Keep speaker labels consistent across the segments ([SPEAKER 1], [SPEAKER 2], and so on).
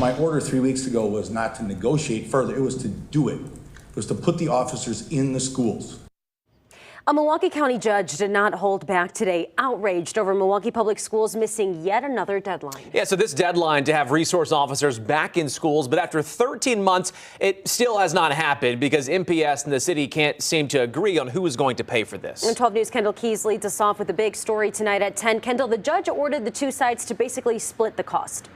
[SPEAKER 1] my order 3 weeks ago was not to negotiate further. It was to do it. It was to put the officers in the schools.
[SPEAKER 2] A Milwaukee County judge did not hold back today, outraged over Milwaukee Public Schools missing yet another deadline.
[SPEAKER 3] Yeah, so this deadline to have resource officers back in schools, but after 13 months, it still has not happened because MPS and the city can't seem to agree on who is going to pay for this.
[SPEAKER 2] And 12 News' Kendall Keys leads us off with a big story tonight at 10. Kendall, the judge ordered the two sides to basically split the cost.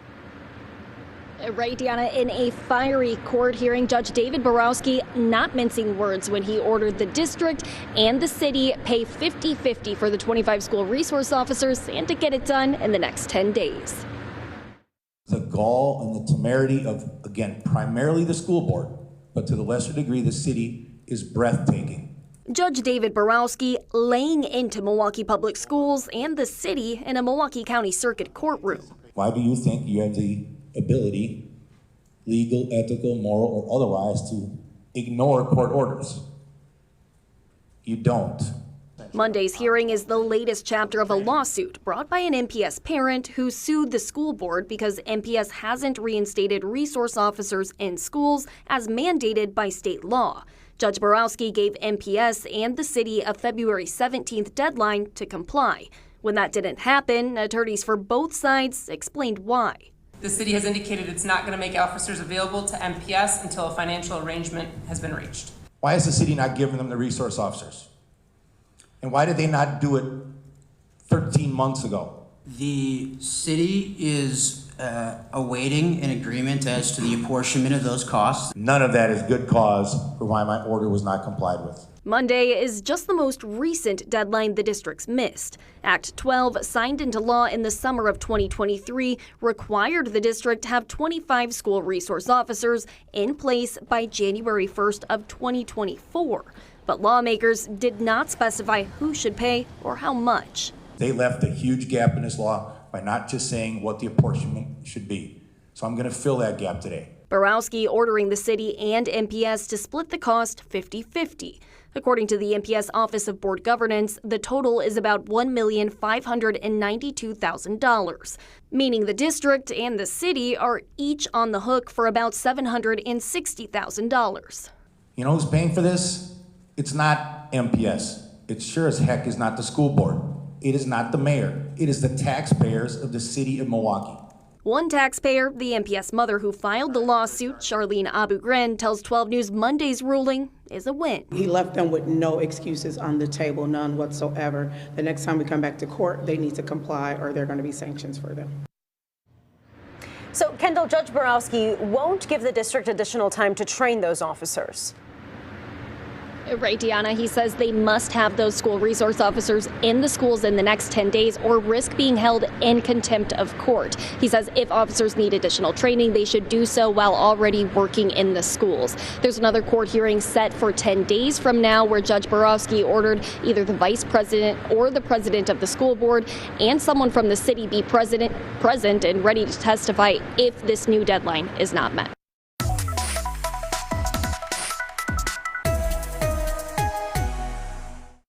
[SPEAKER 4] Right, Deanna, in a fiery court hearing, Judge David Borowski not mincing words when he ordered the district and the city pay 50-50 for the 25 school resource officers and to get it done in the next 10 days.
[SPEAKER 1] The gall and the temerity of, again, primarily the school board, but to the lesser degree the city, is breathtaking.
[SPEAKER 4] Judge David Borowski laying into Milwaukee Public Schools and the city in a Milwaukee County Circuit courtroom.
[SPEAKER 1] Why do you think you have the ability, legal, ethical, moral, or otherwise, to ignore court orders? You don't.
[SPEAKER 4] Monday's hearing is the latest chapter of a lawsuit brought by an MPS parent who sued the school board because MPS hasn't reinstated resource officers in schools as mandated by state law. Judge Borowski gave MPS and the city a February 17th deadline to comply. When that didn't happen, attorneys for both sides explained why.
[SPEAKER 5] The city has indicated it's not going to make officers available to MPS until a financial arrangement has been reached.
[SPEAKER 1] Why is the city not giving them the resource officers? And why did they not do it 13 months ago?
[SPEAKER 6] The city is awaiting an agreement as to the apportionment of those costs.
[SPEAKER 1] None of that is good cause for why my order was not complied with.
[SPEAKER 4] Monday is just the most recent deadline the districts missed. Act 12, signed into law in the summer of 2023, required the district to have 25 school resource officers in place by January 1st of 2024. But lawmakers did not specify who should pay or how much.
[SPEAKER 1] They left a huge gap in this law by not just saying what the apportionment should be. So I'm going to fill that gap today.
[SPEAKER 4] Borowski ordering the city and MPS to split the cost 50-50. According to the MPS Office of Board Governance, the total is about $1,592,000, meaning the district and the city are each on the hook for about $760,000.
[SPEAKER 1] You know who's paying for this? It's not MPS. It sure as heck is not the school board. It is not the mayor. It is the taxpayers of the city of Milwaukee.
[SPEAKER 4] One taxpayer, the MPS mother who filed the lawsuit, Charlene Abugren, tells 12 News Monday's ruling is a win.
[SPEAKER 7] He left them with no excuses on the table, none whatsoever. The next time we come back to court, they need to comply or there are going to be sanctions for them.
[SPEAKER 2] So, Kendall, Judge Borowski won't give the district additional time to train those officers.
[SPEAKER 4] Right, Deanna. He says they must have those school resource officers in the schools in the next 10 days or risk being held in contempt of court. He says if officers need additional training, they should do so while already working in the schools. There's another court hearing set for 10 days from now where Judge Borowski ordered either the vice president or the president of the school board and someone from the city be present and ready to testify if this new deadline is not met.